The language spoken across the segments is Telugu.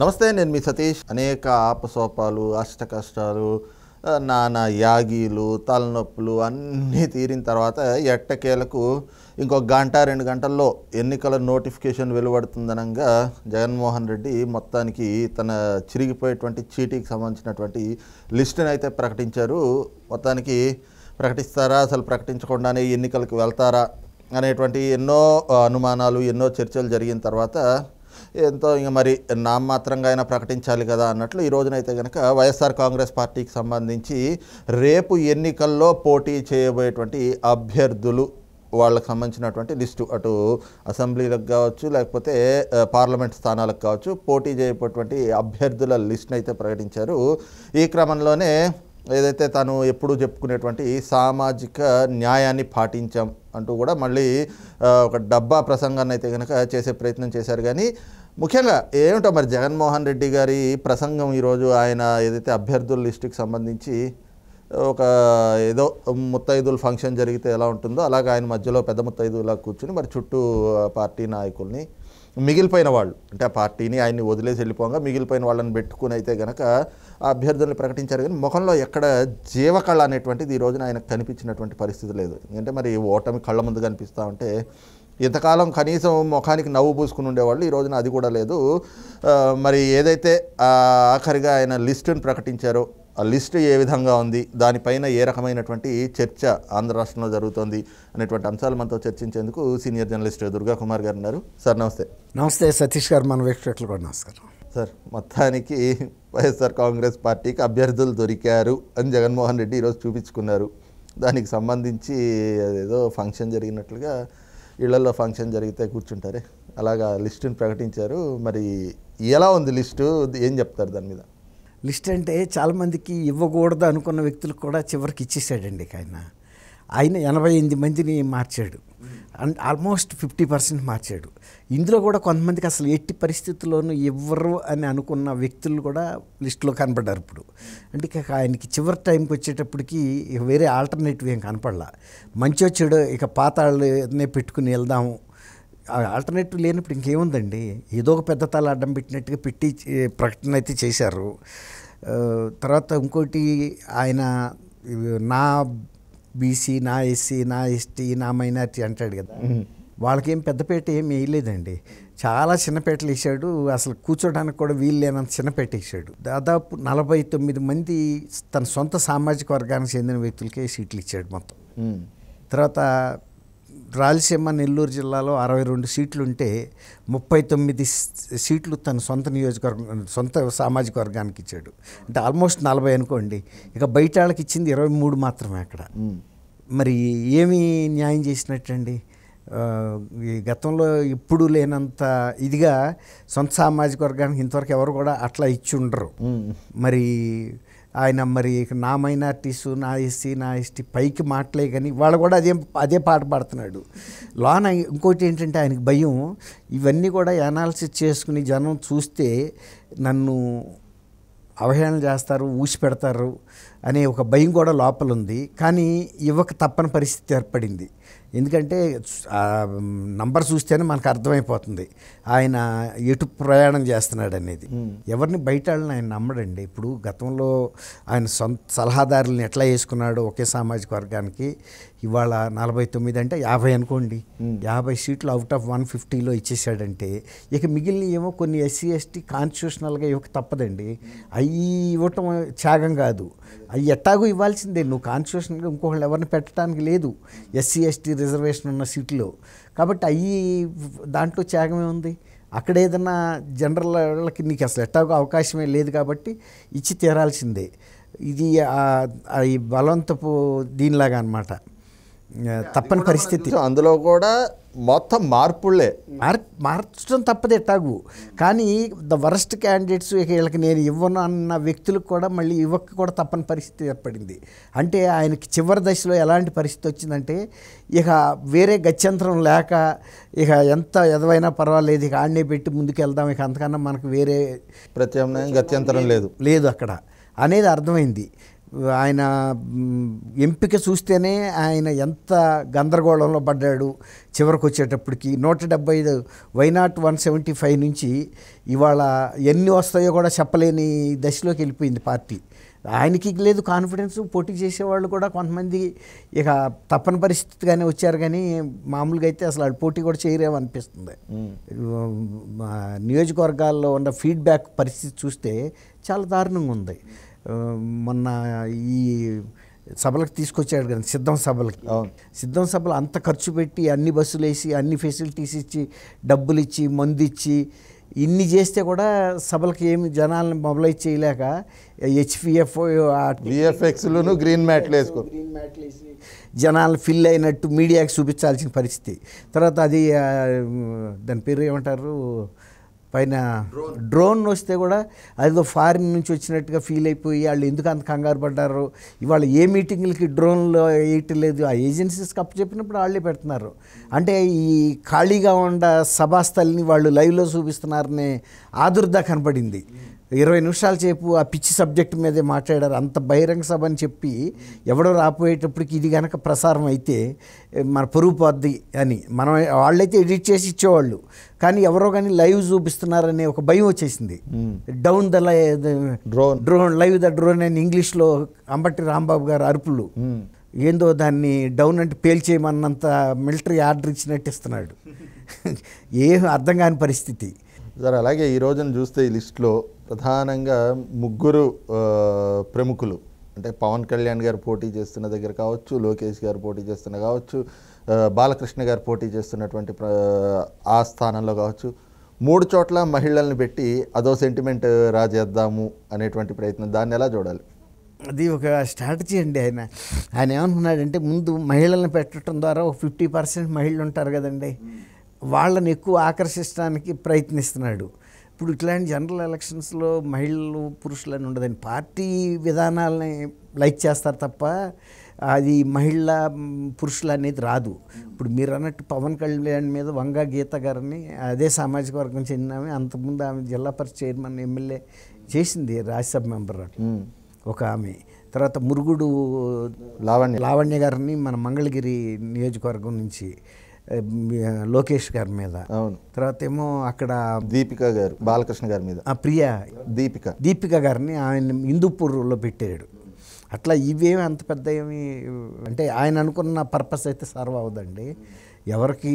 నమస్తే, నేను మీ సతీష్. అనేక ఆపసోపాలు, అష్టకష్టాలు, నానా యాగీలు, తలనొప్పులు అన్నీ తీరిన తర్వాత ఎట్టకేలకు ఇంకొక గంట 2 గంటల్లో ఎన్నికల నోటిఫికేషన్ వెలువడుతుందనగా జగన్మోహన్ రెడ్డి మొత్తానికి తన చిరిగిపోయేటువంటి చీటీకి సంబంధించినటువంటి లిస్టుని అయితే ప్రకటించారు. మొత్తానికి ప్రకటిస్తారా, అసలు ప్రకటించకుండానే ఎన్నికలకు వెళ్తారా అనేటువంటి ఎన్నో అనుమానాలు, ఎన్నో చర్చలు జరిగిన తర్వాత ఎంతో ఇంక మరి నామమాత్రంగా అయినా ప్రకటించాలి కదా అన్నట్లు ఈ రోజునైతే కనుక వైఎస్ఆర్ కాంగ్రెస్ పార్టీకి సంబంధించి రేపు ఎన్నికల్లో పోటీ చేయబోయేటువంటి అభ్యర్థులు వాళ్ళకి సంబంధించినటువంటి లిస్టు, అటు అసెంబ్లీలకు కావచ్చు లేకపోతే పార్లమెంట్ స్థానాలకు కావచ్చు, పోటీ చేయబోయేటువంటి అభ్యర్థుల లిస్టును అయితే ప్రకటించారు. ఈ క్రమంలోనే ఏదైతే తాను ఎప్పుడూ చెప్పుకునేటువంటి సామాజిక న్యాయాన్ని పాటించాం అంటూ కూడా మళ్ళీ ఒక డబ్బా ప్రసంగాన్ని అయితే కనుక చేసే ప్రయత్నం చేశారు. కానీ ముఖ్యంగా ఏమిటో మరి జగన్మోహన్ రెడ్డి గారి ప్రసంగం ఈరోజు ఆయన ఏదైతే అభ్యర్థుల లిస్టుకి సంబంధించి ఒక ఏదో ముత్తైదుల ఫంక్షన్ జరిగితే ఎలా ఉంటుందో అలాగే ఆయన మధ్యలో పెద్ద ముత్తైదులా కూర్చుని మరి చుట్టూ పార్టీ నాయకుల్ని, మిగిలిపోయిన వాళ్ళు అంటే ఆ పార్టీని ఆయన్ని వదిలేసి వెళ్ళిపోగా మిగిలిపోయిన వాళ్ళని పెట్టుకుని అయితే కనుక ఆ అభ్యర్థులను ప్రకటించారు. కానీ ముఖంలో ఎక్కడ జీవకళ అనేటువంటిది ఈ రోజున ఆయనకు కనిపించినటువంటి పరిస్థితి లేదు. ఎందుకంటే మరి ఓటమి కళ్ళ ముందు కనిపిస్తూ ఉంటే ఇంతకాలం కనీసం ముఖానికి నవ్వు పూసుకుని ఉండేవాళ్ళు, ఈ రోజున అది కూడా లేదు. మరి ఏదైతే ఆఖరిగా ఆయన లిస్టును ప్రకటించారో ఆ లిస్టు ఏ విధంగా ఉంది, దానిపైన ఏ రకమైనటువంటి చర్చ ఆంధ్ర రాష్ట్రంలో జరుగుతోంది అనేటువంటి అంశాలు మనతో చర్చించేందుకు సీనియర్ జర్నలిస్ట్ దుర్గా కుమార్ గారు ఉన్నారు. సార్ నమస్తే. నమస్తే సతీష్ గారు, మన వీక్షకులు కూడా నమస్కారం. సార్, మొత్తానికి వైఎస్ఆర్ కాంగ్రెస్ పార్టీకి అభ్యర్థులు దొరికారు అని జగన్మోహన్ రెడ్డి ఈరోజు చూపించుకున్నారు. దానికి సంబంధించి ఏదో ఫంక్షన్ జరిగినట్లుగా ఇళ్లలో ఫంక్షన్ జరిగితే కూర్చుంటారే అలాగా లిస్టుని ప్రకటించారు. మరి ఎలా ఉంది లిస్టు, ఏం చెప్తారు దాని మీద? లిస్ట్ అంటే చాలామందికి ఇవ్వకూడదు అనుకున్న వ్యక్తులకు కూడా చివరికి ఇచ్చేసాడండి. ఆయన 88 మందిని మార్చాడు, ఆల్మోస్ట్ 50% మార్చాడు. ఇందులో కూడా కొంతమందికి అసలు ఎట్టి పరిస్థితుల్లోనూ ఇవ్వరు అని అనుకున్న వ్యక్తులు కూడా లిస్టులో కనపడ్డారు. ఇప్పుడు అంటే ఇక ఆయనకి చివరి టైంకి వచ్చేటప్పటికి ఇక వేరే ఆల్టర్నేటివ్ ఏం కనపడలా. మంచో చెడో ఇక పాతాళనే పెట్టుకుని వెళ్దాము, ఆల్టర్నేటివ్ లేనప్పుడు ఇంకేముందండి, ఏదో ఒక పెద్ద తల అడ్డం పెట్టినట్టుగా పెట్టి ప్రకటన అయితే చేశారు. తర్వాత ఇంకోటి ఆయన నా బీసీ, నా ఎస్సీ, నా ఎస్టీ, నా మైనారిటీ అంటాడు కదా, వాళ్ళకేం పెద్దపేట ఏమి వేయలేదండి. చాలా చిన్నపేటలు వేసాడు, అసలు కూర్చోడానికి కూడా వీలు లేనంత చిన్నపేట వేసాడు. దాదాపు 49 మంది తన సొంత సామాజిక వర్గానికి చెందిన వ్యక్తులకే సీట్లు ఇచ్చాడు మొత్తం. తర్వాత రాయలసీమ, నెల్లూరు జిల్లాలో 62 సీట్లు ఉంటే 39 సీట్లు తన సొంత నియోజకవర్గం, సొంత సామాజిక వర్గానికి ఇచ్చాడు. అంటే ఆల్మోస్ట్ 40 అనుకోండి. ఇక బయట వాళ్ళకి ఇచ్చింది 23 మాత్రమే అక్కడ. మరి ఏమి న్యాయం చేసినట్టండి? ఈ గతంలో ఎప్పుడు లేనంత ఇదిగా సొంత సామాజిక వర్గానికి ఇంతవరకు ఎవరు కూడా అట్లా ఇచ్చి ఉండరు. మరి ఆయన మరి నా మైనార్టీసు, నా ఎస్సీ, నా ఎస్టీ పైకి మాటలే కానీ వాళ్ళు కూడా అదే పాట పాడుతున్నాడు. లోన ఇంకోటి ఏంటంటే ఆయనకు భయం, ఇవన్నీ కూడా అనాలిసిస్ చేసుకుని జనం చూస్తే నన్ను అవహేళన చేస్తారు, ఊసి పెడతారు అనే ఒక భయం కూడా లోపల ఉంది. కానీ ఇవ్వక తప్పని పరిస్థితి ఏర్పడింది. ఎందుకంటే నంబర్ చూస్తేనే మనకు అర్థమైపోతుంది ఆయన ఎటు ప్రయాణం చేస్తున్నాడు అనేది. ఎవరిని బయట వాళ్ళని ఆయన నమ్మడండి. ఇప్పుడు గతంలో ఆయన సొంత సలహాదారులను ఎట్లా వేసుకున్నాడో ఒకే సామాజిక వర్గానికి, ఇవాళ 49 అంటే 50 అనుకోండి, 50 సీట్లు అవుట్ ఆఫ్ 150లో ఇచ్చేసాడంటే ఇక మిగిలిన ఏమో కొన్ని ఎస్సీ ఎస్టీ కాన్స్టిట్యూషనల్గా ఇవ్వక తప్పదండి. అవి ఇవ్వటం త్యాగం కాదు, అవి ఎట్టాగూ ఇవ్వాల్సిందే. నువ్వు కాన్స్టిట్యూషన్గా ఇంకొకళ్ళు ఎవరిని పెట్టడానికి లేదు ఎస్సీ ఎస్టీ రిజర్వేషన్ ఉన్న సీట్లో. కాబట్టి అవి దాంట్లో త్యాగమే ఉంది. అక్కడ ఏదన్నా జనరల్ వాళ్ళకి నీకు అసలు ఎట్టాగో అవకాశమే లేదు కాబట్టి ఇచ్చి తీరాల్సిందే. ఇది ఈ బలవంతపు దీనిలాగా అన్నమాట, తప్పని పరిస్థితి. అందులో కూడా మొత్తం మార్పులే, మార్చడం తప్పదు ఎట్టాగు. కానీ ద వరస్ట్ క్యాండిడేట్స్ ఇక వీళ్ళకి నేను ఇవ్వను అన్న వ్యక్తులకు కూడా మళ్ళీ ఇవ్వక కూడా తప్పని పరిస్థితి ఏర్పడింది. అంటే ఆయనకి చివరి దశలో ఎలాంటి పరిస్థితి వచ్చిందంటే ఇక వేరే గత్యంతరం లేక ఇక ఎంత ఎదవైనా పర్వాలేదు, ఇక ఆడనే పెట్టి ముందుకు వెళ్దాం, ఇక అంతకన్నా మనకు వేరే ప్రత్యామ్నాయం గత్యంతరం లేదు అక్కడ అనేది అర్థమైంది. ఆయన ఎంపిక చూస్తేనే ఆయన ఎంత గందరగోళంలో పడ్డాడు. చివరికి వచ్చేటప్పటికి 175 వైనాట్ 175 నుంచి ఇవాళ ఎన్ని వస్తాయో కూడా చెప్పలేని దశలోకి వెళ్ళిపోయింది పార్టీ. ఆయనకి లేదు కాన్ఫిడెన్స్. పోటీ చేసేవాళ్ళు కూడా కొంతమంది ఇక తప్పని పరిస్థితిగానే వచ్చారు, కానీ మామూలుగా అయితే అసలు వాళ్ళు పోటీ కూడా చేయరేమనిపిస్తుంది. నియోజకవర్గాల్లో ఉన్న ఫీడ్బ్యాక్ పరిస్థితి చూస్తే చాలా దారుణంగా ఉంది. మొన్న ఈ సభలకు తీసుకొచ్చాడు కదా, సిద్ధం సభలు అంత ఖర్చు పెట్టి అన్ని బస్సులు వేసి అన్ని ఫెసిలిటీస్ ఇచ్చి డబ్బులు ఇచ్చి మందు ఇచ్చి ఇన్ని చేస్తే కూడా సభలకు ఏమి జనాలను మొబలైజ్ చేయలేక HPF VFXలను గ్రీన్ మ్యాట్లు వేసి జనాలు ఫిల్ అయినట్టు మీడియాకి చూపించాల్సిన పరిస్థితి. తర్వాత అది దాని పేరు ఏమంటారు, పైన డ్రోన్ వస్తే కూడా అదిలో ఫారిన్ నుంచి వచ్చినట్టుగా ఫీల్ అయిపోయి వాళ్ళు ఎందుకు అంత కంగారు పడ్డారు. ఇవాళ ఏ మీటింగ్లకి డ్రోన్లో వేయటం లేదు, ఆ ఏజెన్సీస్కి అప్పు చెప్పినప్పుడు వాళ్ళే పెడుతున్నారు. అంటే ఈ ఖాళీగా ఉన్న సభాస్థలిని వాళ్ళు లైవ్లో చూపిస్తున్నారనే ఆదుర్దా కనపడింది. 20 నిమిషాల సేపు ఆ పిచ్చి సబ్జెక్ట్ మీదే మాట్లాడారు. అంత బహిరంగ సభ అని చెప్పి ఎవడో రాపోయేటప్పటికి ఇది కనుక ప్రసారం అయితే మన పరుగు పోద్ది అని మనం వాళ్ళైతే ఎడిట్ చేసి ఇచ్చేవాళ్ళు, కానీ ఎవరో కానీ లైవ్ చూపిస్తున్నారనే ఒక భయం వచ్చేసింది. Down the drone live the drone అని ఇంగ్లీష్లో అంబటి రాంబాబు గారు అరుపులు, ఏందో దాన్ని డౌన్ అంటే పేల్చేయమన్నంత మిలిటరీ ఆర్డర్ ఇచ్చినట్టు ఇస్తున్నాడు. ఏం అర్థం కాని పరిస్థితి సార్. అలాగే ఈ రోజున చూస్తే ఈ లిస్టులో ప్రధానంగా ముగ్గురు ప్రముఖులు, అంటే పవన్ కళ్యాణ్ గారు పోటీ చేస్తున్న దగ్గర కావచ్చు, లోకేష్ గారు పోటీ చేస్తున్న కావచ్చు, బాలకృష్ణ గారు పోటీ చేస్తున్నటువంటి ఆ స్థానంలో కావచ్చు, 3 చోట్ల మహిళల్ని పెట్టి అదో సెంటిమెంట్ రాజేద్దాము అనేటువంటి ప్రయత్నం, దాన్ని ఎలా చూడాలి? అది ఒక స్ట్రాటజీ అండి. ఆయన ఏమనుకున్నాడంటే ముందు మహిళలను పెట్టడం ద్వారా ఒక 50% మహిళలు ఉంటారు కదండి, వాళ్ళని ఎక్కువ ఆకర్షించడానికి ప్రయత్నిస్తున్నాడు. ఇప్పుడు ఇట్లాంటి జనరల్ ఎలక్షన్స్లో మహిళలు పురుషులని ఉండదండి, పార్టీ విధానాలని లైక్ చేస్తారు తప్ప అది మహిళ పురుషులు అనేది రాదు. ఇప్పుడు మీరు అన్నట్టు పవన్ కళ్యాణ్ మీద వంగా గీత గారిని, అదే సామాజిక వర్గం చెందిన ఆమె, అంతకుముందు ఆమె జిల్లా పరిషత్ చైర్మన్ ఎమ్మెల్యే చేసింది, రాజ్యసభ మెంబర్ ఒక ఆమె. తర్వాత మురుగుడు లావణ్య గారిని మన మంగళగిరి నియోజకవర్గం నుంచి లోకేష్ గారి మీద, తర్వాత ఏమో అక్కడ దీపిక గారు బాలకృష్ణ గారి మీద, ప్రియా దీపిక గారిని ఆయన హిందూపూర్లో పెట్టాడు. అట్లా ఇవేమి అంత పెద్ద ఏమి అంటే ఆయన అనుకున్న పర్పస్ అయితే సర్వ్ అవ్వదండి. ఎవరికి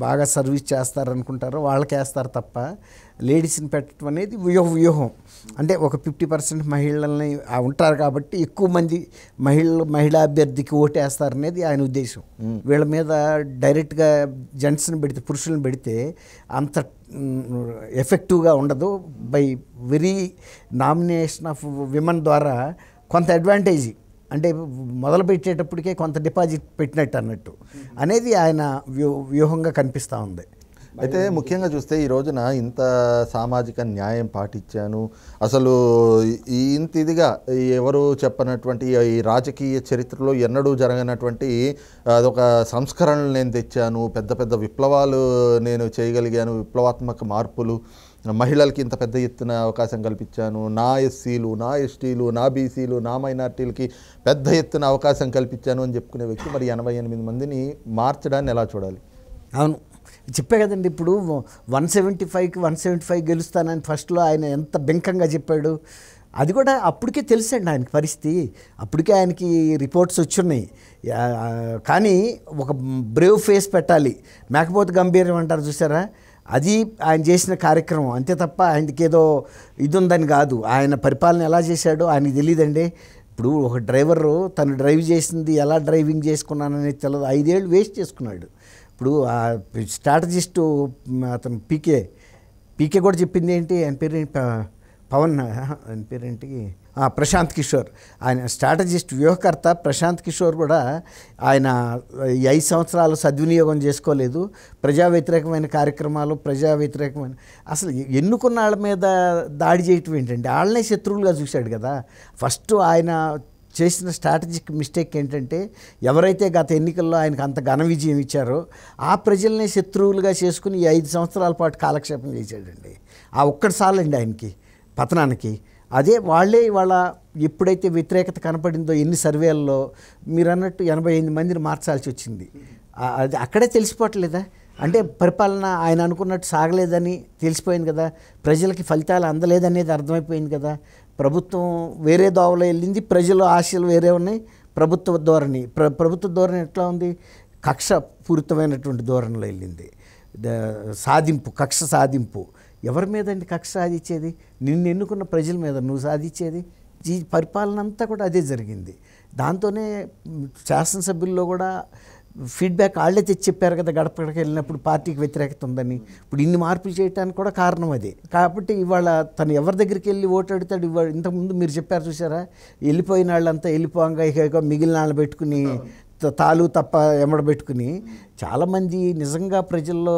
బాగా సర్వీస్ చేస్తారనుకుంటారో వాళ్ళకి వేస్తారు తప్ప లేడీస్ని పెట్టడం అనేది వ్యూహం. అంటే ఒక 50% మహిళల్ని ఉంటారు కాబట్టి ఎక్కువ మంది మహిళా అభ్యర్థికి ఓటేస్తారనేది ఆయన ఉద్దేశం. వీళ్ళ మీద డైరెక్ట్గా జెంట్స్ని పెడితే, పురుషులను పెడితే అంత ఎఫెక్టివ్గా ఉండదు. By very nomination of women ద్వారా కొంత అడ్వాంటేజీ, అంటే మొదలు పెట్టేటప్పటికే కొంత డిపాజిట్ పెట్టినట్టు అన్నట్టు అనేది ఆయన వ్యూహంగా కనిపిస్తూ ఉంది. అయితే ముఖ్యంగా చూస్తే ఈ రోజున ఇంత సామాజిక న్యాయం పాటించాను, అసలు ఇంత ఇదిగా ఎవరు చెప్పనటువంటి ఈ రాజకీయ చరిత్రలో ఎన్నడూ జరగనటువంటి అదొక సంస్కరణలు నేను తెచ్చాను, పెద్ద పెద్ద విప్లవాలు నేను చేయగలిగాను, విప్లవాత్మక మార్పులు, మహిళలకి ఇంత పెద్ద ఎత్తున అవకాశం కల్పించాను, నా ఎస్సీలు, నా ఎస్టీలు, నా బీసీలు, నా మైనార్టీలకి పెద్ద ఎత్తున అవకాశం కల్పించాను అని చెప్పుకునే వ్యక్తి మరి 88 మందిని మార్చడాన్ని ఎలా చూడాలి? అవును, చెప్పే కదండి. ఇప్పుడు 175కి 175 గెలుస్తానని ఫస్ట్లో ఆయన ఎంత బెంకంగా చెప్పాడు. అది కూడా అప్పటికే తెలుసండి ఆయనకి పరిస్థితి, అప్పటికే ఆయనకి రిపోర్ట్స్ వచ్చున్నాయి. కానీ ఒక బ్రేవ్ ఫేస్ పెట్టాలి, మేకపోతే గంభీరం అంటారు చూసారా, అది ఆయన చేసిన కార్యక్రమం అంతే తప్ప ఆయనకి ఏదో ఇది ఉందని కాదు. ఆయన పరిపాలన ఎలా చేశాడో ఆయనకి తెలియదండి. ఇప్పుడు ఒక డ్రైవరు తను డ్రైవ్ చేసింది ఎలా డ్రైవింగ్ చేసుకున్నాననేది తెలియదు, 5 ఏళ్ళు వేస్ట్ చేసుకున్నాడు. ఇప్పుడు ఆ స్ట్రాటజిస్టు అతను పీకే కూడా చెప్పింది ఏంటి, ఆయన పేరు పవన్, ఆయన పేరేంటి ప్రశాంత్ కిషోర్, ఆయన స్ట్రాటజిస్ట్ వ్యూహకర్త ప్రశాంత్ కిషోర్ కూడా ఆయన ఈ 5 సంవత్సరాలు సద్వినియోగం చేసుకోలేదు. ప్రజా వ్యతిరేకమైన కార్యక్రమాలు, ప్రజా వ్యతిరేకమైన అసలు ఎన్నుకున్న వాళ్ళ మీద దాడి చేయటం ఏంటంటే వాళ్ళనే శత్రువులుగా చూశాడు కదా. ఫస్ట్ ఆయన చేసిన స్ట్రాటజిక్ మిస్టేక్ ఏంటంటే ఎవరైతే గత ఎన్నికల్లో ఆయనకు అంత ఘన విజయం ఇచ్చారో ఆ ప్రజల్ని శత్రువులుగా చేసుకుని ఈ 5 సంవత్సరాల పాటు కాలక్షేపం చేశాడండి. ఆ ఒక్కటి సాలండి ఆయనకి పతనానికి. అదే వాళ్ళే ఇవాళ ఎప్పుడైతే వ్యతిరేకత కనపడిందో ఎన్ని సర్వేల్లో మీరు అన్నట్టు 88 మందిని మార్చాల్సి వచ్చింది. అది అక్కడే తెలిసిపోవట్లేదా? అంటే పరిపాలన ఆయన అనుకున్నట్టు సాగలేదని తెలిసిపోయింది కదా, ప్రజలకి ఫలితాలు అందలేదనేది అర్థమైపోయింది కదా. ప్రభుత్వం వేరే దోవలో వెళ్ళింది, ప్రజల ఆశలు వేరే ఉన్నాయి. ప్రభుత్వ ధోరణి ఎట్లా ఉంది? కక్ష పూరితమైనటువంటి ధోరణిలో వెళ్ళింది. సాధింపు, కక్ష సాధింపు. ఎవరి మీద అండి కక్ష సాధించేది? నిన్ను ఎన్నుకున్న ప్రజల మీద నువ్వు సాధించేది. ఈ పరిపాలన అంతా కూడా అదే జరిగింది. దాంతోనే శాసనసభ్యుల్లో కూడా ఫీడ్బ్యాక్ వాళ్ళే తెచ్చి చెప్పారు కదా, గడపడికి వెళ్ళినప్పుడు పార్టీకి వ్యతిరేకత ఉందని. ఇప్పుడు ఇన్ని మార్పులు చేయడానికి కూడా కారణం అదే. కాబట్టి ఇవాళ తను ఎవరి దగ్గరికి వెళ్ళి ఓటు అడుగుతాడు? ఇంతకుముందు మీరు చెప్పారు చూసారా, వెళ్ళిపోయిన వాళ్ళంతా వెళ్ళిపోగా ఇక మిగిలిన వాళ్ళు పెట్టుకుని తాలు తప్ప ఎమ్మడబెట్టుకుని చాలామంది నిజంగా ప్రజల్లో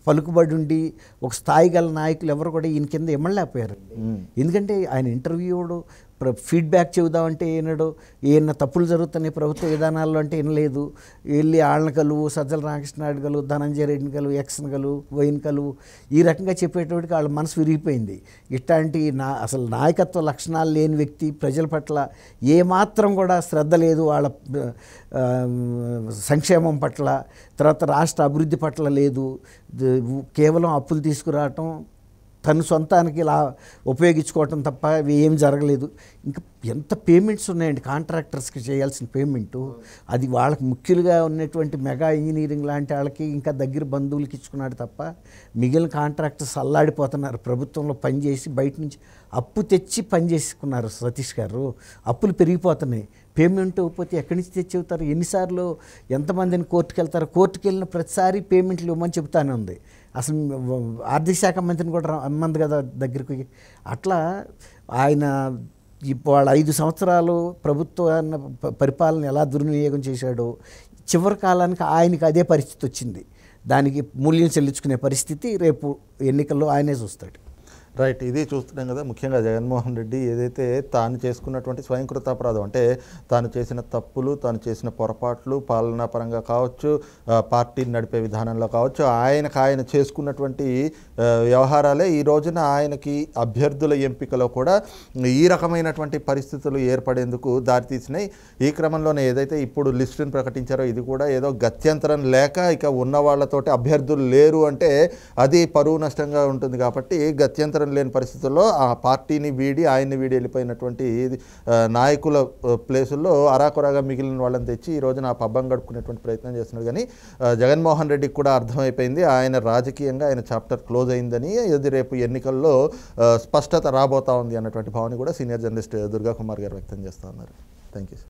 పలుకుబడి ఉండి ఒక స్థాయి గల నాయకులు ఎవరు కూడా ఈయన కింద ఎమ్మలేకపోయారు. ఎందుకంటే ఆయన ఇంటర్వ్యూడు ఫీడ్బ్యాక్ చెబుదామంటే ఏనాడు, ఏమన్నా తప్పులు జరుగుతున్నాయి ప్రభుత్వ విధానాల్లో అంటే వినలేదు. వెళ్ళి ఆళ్ళని కలువు, సజ్జల రామకృష్ణాయుడు కలువు, ధనంజయ రెడ్డిని కలువు, ఎక్స్ని కలువు, వైని కలువు, ఈ రకంగా చెప్పేటోడికి వాళ్ళ మనసు విరిగిపోయింది. ఇట్లాంటి అసలు నాయకత్వ లక్షణాలు లేని వ్యక్తి, ప్రజల పట్ల ఏమాత్రం కూడా శ్రద్ధ లేదు, వాళ్ళ సంక్షేమం పట్ల, తర్వాత రాష్ట్ర అభివృద్ధి పట్ల లేదు, కేవలం అప్పులు తీసుకురావటం, తను సొంతానికి ఇలా ఉపయోగించుకోవటం తప్ప ఏం జరగలేదు. ఇంకా ఎంత పేమెంట్స్ ఉన్నాయండి కాంట్రాక్టర్స్కి చేయాల్సిన పేమెంటు. అది వాళ్ళకి ముఖ్యులుగా ఉన్నటువంటి మెగా ఇంజనీరింగ్ లాంటి వాళ్ళకి ఇంకా దగ్గర బంధువులకి ఇచ్చుకున్నాడు తప్ప మిగిలిన కాంట్రాక్టర్స్ అల్లాడిపోతున్నారు. ప్రభుత్వంలో పనిచేసి బయట నుంచి అప్పు తెచ్చి పని చేసుకున్నారు సతీష్ గారు. అప్పులు పెరిగిపోతున్నాయి. పేమెంట్ ఇవ్వకపోతే ఎక్కడి నుంచి తెచ్చి చెబుతారు? ఎన్నిసార్లు ఎంతమందిని కోర్టుకు వెళ్తారు? కోర్టుకు వెళ్ళిన ప్రతిసారి పేమెంట్లు ఇవ్వమని చెబుతానే ఉంది. అసలు ఆర్థిక శాఖ మంత్రిని కూడా రమ్మంది కదా దగ్గరికి. అట్లా ఆయన వాళ్ళ 5 సంవత్సరాలు ప్రభుత్వ పరిపాలన ఎలా దుర్వినియోగం చేశాడో చివరి కాలానికి ఆయనకి అదే పరిస్థితి వచ్చింది. దానికి మూల్యం చెల్లించుకునే పరిస్థితి రేపు ఎన్నికల్లో ఆయనే చూస్తాడు. రైట్. ఇది చూస్తున్నాం కదా, ముఖ్యంగా జగన్మోహన్ రెడ్డి ఏదైతే తాను చేసుకున్నటువంటి స్వయంకృతాపరాధం అంటే తాను చేసిన తప్పులు, తాను చేసిన పొరపాట్లు పాలనాపరంగా కావచ్చు, పార్టీని నడిపే విధానంలో కావచ్చు, ఆయన చేసుకున్నటువంటి వ్యవహారాలే ఈ రోజున ఆయనకి అభ్యర్థుల ఎంపికలో కూడా ఈ రకమైనటువంటి పరిస్థితులు ఏర్పడేందుకు దారితీసినాయి. ఈ క్రమంలోనే ఏదైతే ఇప్పుడు లిస్టును ప్రకటించారో ఇది కూడా ఏదో గత్యంతరం లేక ఇక ఉన్న వాళ్ళతోటి అభ్యర్థులు లేరు అంటే అది పరువు నష్టంగా ఉంటుంది. కాబట్టి గత్యంతరం లేని పరిస్థితుల్లో ఆ పార్టీని వీడి ఆయన్ని వీడి వెళ్ళిపోయినటువంటి నాయకుల ప్లేసుల్లో అరాకొరాగా మిగిలిన వాళ్ళని తెచ్చి ఈ రోజున ఆ పబ్బం గడుపుకునేటువంటి ప్రయత్నం చేస్తున్నాడు. కానీ జగన్మోహన్ రెడ్డికి కూడా అర్థమైపోయింది ఆయన రాజకీయంగా ఆయన చాప్టర్ క్లోజ్ అయిందని, ఇది రేపు ఎన్నికల్లో స్పష్టత రాబోతా ఉంది అన్నటువంటి భావన కూడా సీనియర్ జర్నలిస్ట్ దుర్గా కుమార్ గారు వ్యక్తం చేస్తూ ఉన్నారు. Thank you.